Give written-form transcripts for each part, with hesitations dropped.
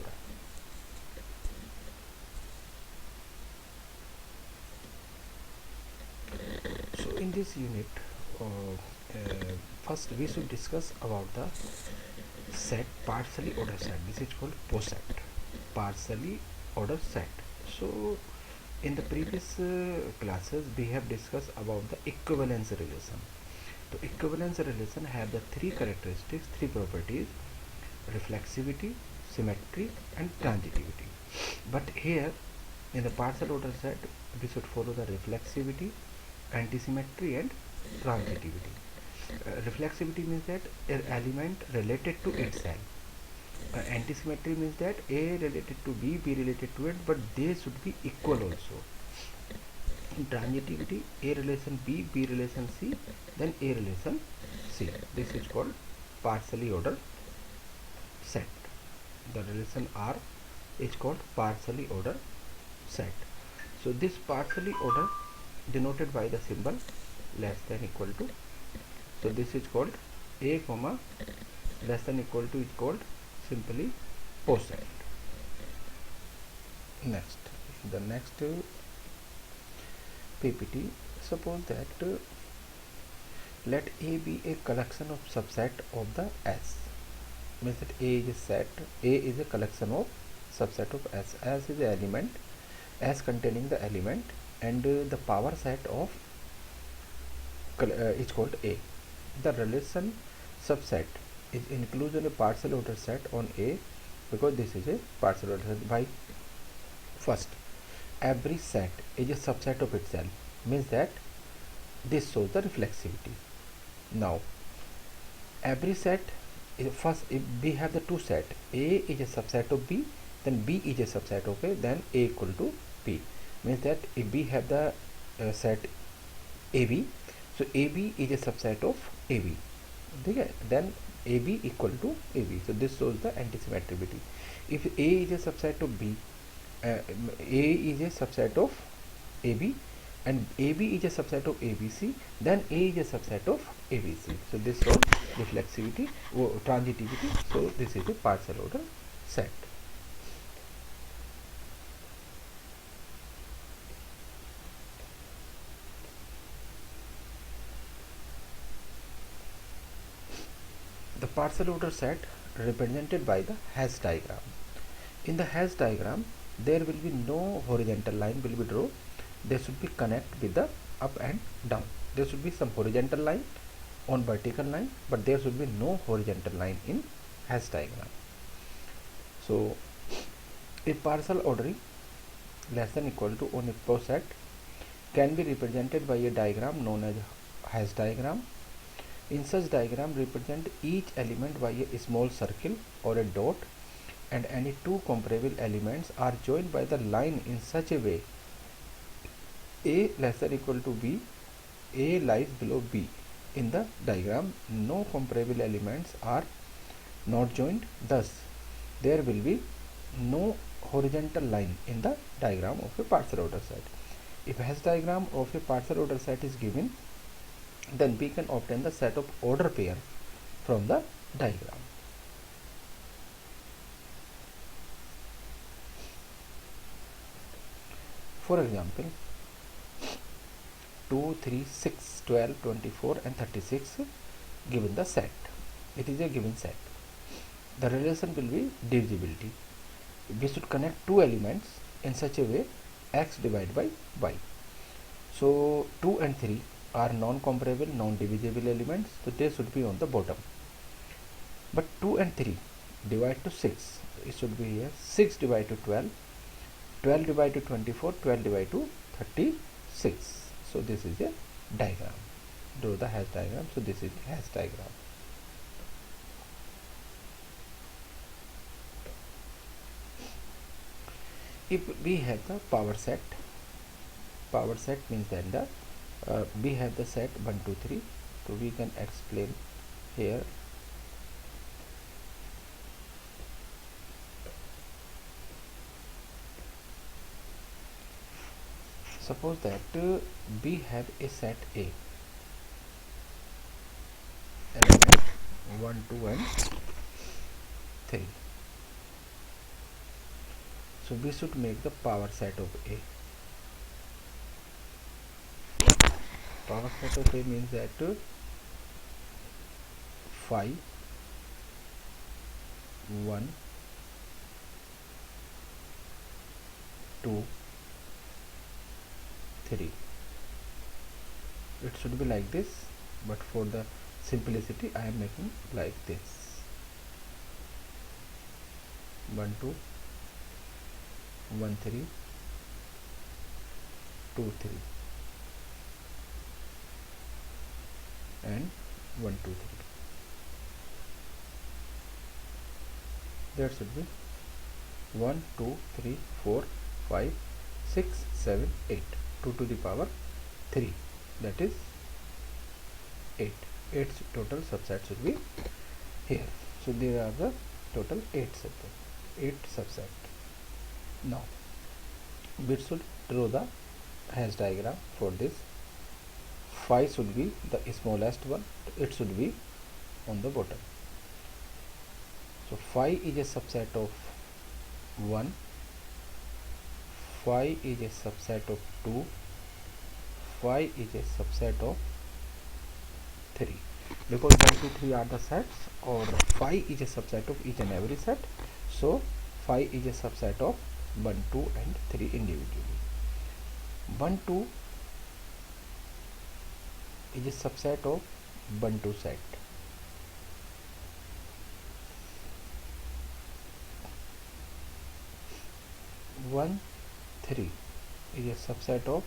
जाएगा. So in this unit, first we should discuss about the set, partially ordered set. This is called POSET, partially ordered set. So in the previous classes we have discussed about the equivalence relation. So equivalence relation have the three characteristics, three properties: reflexivity, symmetry and transitivity. But here in the partial order set we should follow the reflexivity, antisymmetry and transitivity. Reflexivity means that an element related to itself. Antisymmetry means that A related to B related to it, but they should be equal also. In transitivity, A relation B relation C, then A relation C. This is called partially ordered set. The relation R is called partially ordered set. So this partially ordered denoted by the symbol less than equal to. So this is called A comma less than equal to is called simply POSET. Next, the next PPT, suppose that let A be a collection of subset of the S. Means that A is a set, A is a collection of subset of S. S is the element, S containing the element, and the power set of is called A. The relation subset is inclusion a partial order set on A because this is a partial order set. By first, every set is a subset of itself, means that this shows the reflexivity. Now every set is first, if we have the two set, A is a subset of B, then B is a subset of A, then A equal to B, means that if we have the set AB, so AB is a subset of AB, okay? Then AB equal to AB, so this shows the antisymmetricity. If A is a subset of B, A is a subset of AB and AB is a subset of ABC, then A is a subset of ABC. So this shows reflexivity or transitivity. So this is a partial order set. The partial order set represented by the hash diagram. In the hash diagram, there will be no horizontal line will be drawn. They should be connect with the up and down. There should be some horizontal line on vertical line, but there should be no horizontal line in hash diagram. So a partial ordering less than equal to on a POSET can be represented by a diagram known as hash diagram. In such diagram, represent each element by a small circle or a dot, and any two comparable elements are joined by the line in such a way A less than equal to B, A lies below B. In the diagram, no comparable elements are not joined, thus there will be no horizontal line in the diagram of a partial order set. If hash diagram of a partial order set is given, then we can obtain the set of order pair from the diagram. For example, 2, 3, 6, 12, 24 and 36 given the set. It is a given set. The relation will be divisibility. We should connect two elements in such a way x divided by y. So 2 and 3 are non-comparable, non-divisible elements, so they should be on the bottom. But 2 and 3 divide to 6, it should be here 6 divide to 12, 12 divide to 24, 12 divide to 36. So this is a diagram. Draw the hash diagram. So this is the hash diagram. If we have the power set means that the we have the set 1, 2, 3. So we can explain here. Suppose that we have a set A, element 1, 2 and 3. So we should make the power set of A. Power set of A means that phi 1 2 3. It should be like this, but for the simplicity I am making like this: 1 2 1 3 2 3 and 1 2 3. That should be 1 2 3 4 5 6 7 8. 2 to the power 3, that is 8. 8 total subsets should be here. So there are the total 8 subset. Now we should draw the hash diagram for this. Phi should be the smallest one, it should be on the bottom. So phi is a subset of 1, phi is a subset of 2, phi is a subset of 3. Because 1 2 3 are the sets, or phi is a subset of each and every set, so phi is a subset of 1 2 and 3 individually. 1 2 is a subset of 1 2 set. 1 3 is a subset of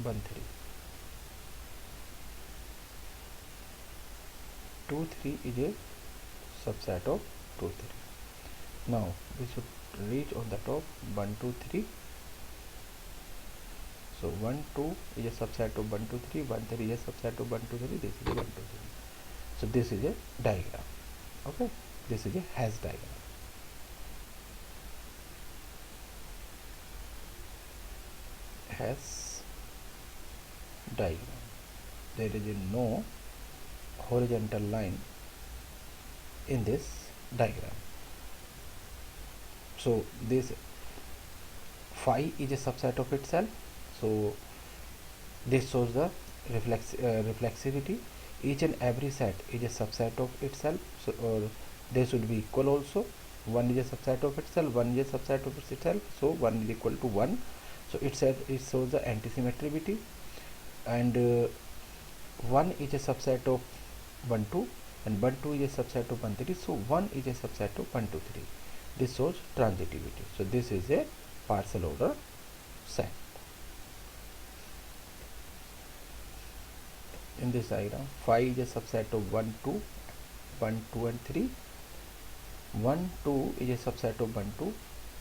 1 3. 2 3 is a subset of 2 3. Now we should reach on the top 1 2 3. So 1 2 is a subset of 1 2 3, 1 3 is a subset of 1 2 3, this is a 1 2 3. So this is a diagram. Okay, this is a hash diagram. Hash diagram. There is no horizontal line in this diagram. So this phi is a subset of itself, so this shows the reflexivity. Each and every set is a subset of itself, so or they should be equal also. 1 is a subset of itself, 1 is a subset of itself, so 1 is equal to 1. So it shows the antisymmetricity, and 1 is a subset of 1 2 and 1 2 is a subset of 1 3, so 1 is a subset of 1 2 3. This shows transitivity. So this is a partial order set. In this diagram, phi is a subset of 1 2 and 3. 1 2 is a subset of 1 2,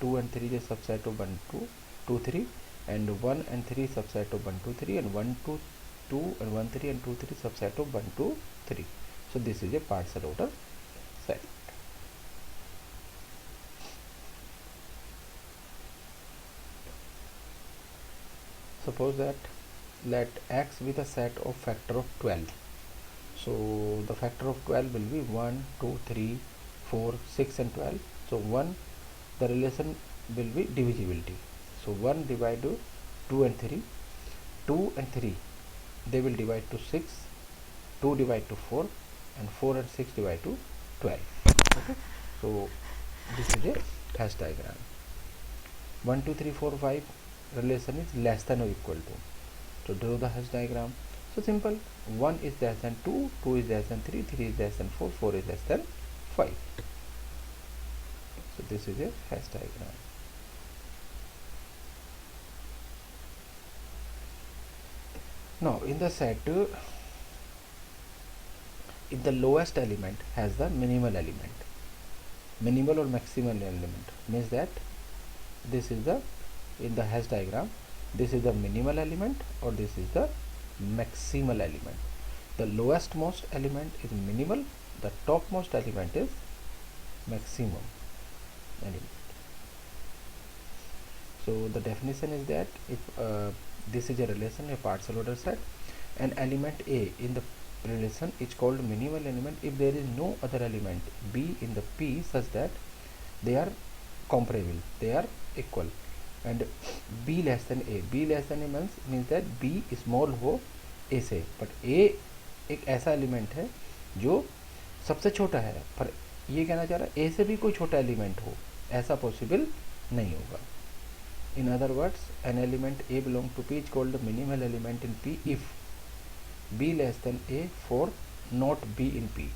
2 and 3 is a subset of 1 2 2 3, and 1 and 3 subset of 1 2 3, and 1 2 2 and 1 3 and 2 3 subset of 1 2 3. So this is a partial order set. Suppose that let X be the set of factor of 12. So the factor of 12 will be 1 2 3 4 6 and 12. So 1, the relation will be divisibility. So 1 divide to 2 and 3, 2 and 3 they will divide to 6, 2 divide to 4, and 4 and 6 divide to 12. Okay, so this is a hash diagram. 1 2 3 4 5 relation is less than or equal to. So draw the hash diagram. So simple: 1 is less than 2, 2 is less than 3, 3 is less than 4, 4 is less than 5. So this is a hash diagram. Now in the set, if the lowest element has the minimal element, minimal or maximal element means that this is the, in the hash diagram, this is the minimal element or this is the maximal element. The lowest most element is minimal, the topmost element is maximum element. So the definition is that if this is a relation, a partial order set, an element A in the relation is called minimal element if there is no other element B in the P such that they are comparable, they are equal. And b less than a, b less than a means that b small हो a से, but a एक ऐसा element है जो सबसे छोटा है, पर ये कहना चाह रहा है a से भी कोई छोटा एलिमेंट हो, ऐसा पॉसिबल नहीं होगा. In other words, an element a belong to p is called the minimal element in p if b less than a for not b in p.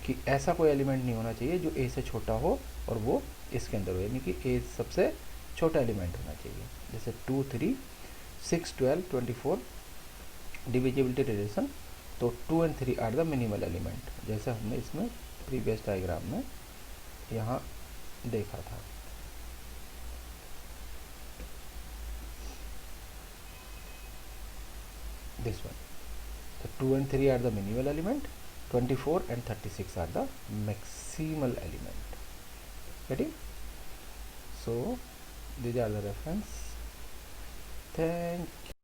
कि ऐसा कोई एलिमेंट नहीं होना चाहिए जो a से छोटा हो और वो इसके अंदर हो, यानी कि a सबसे छोटा एलिमेंट होना चाहिए. जैसे 2, 3, 6, 12, 24 डिविजिबिलिटी रिलेशन, तो 2 and 3 are the minimal element, जैसे हमने इसमें प्रीवियस डायग्राम में यहाँ देखा था. This one, so 2 and 3 are the minimal element, 24 and 36 are the maximal element. Getting? So these are the reference. Thank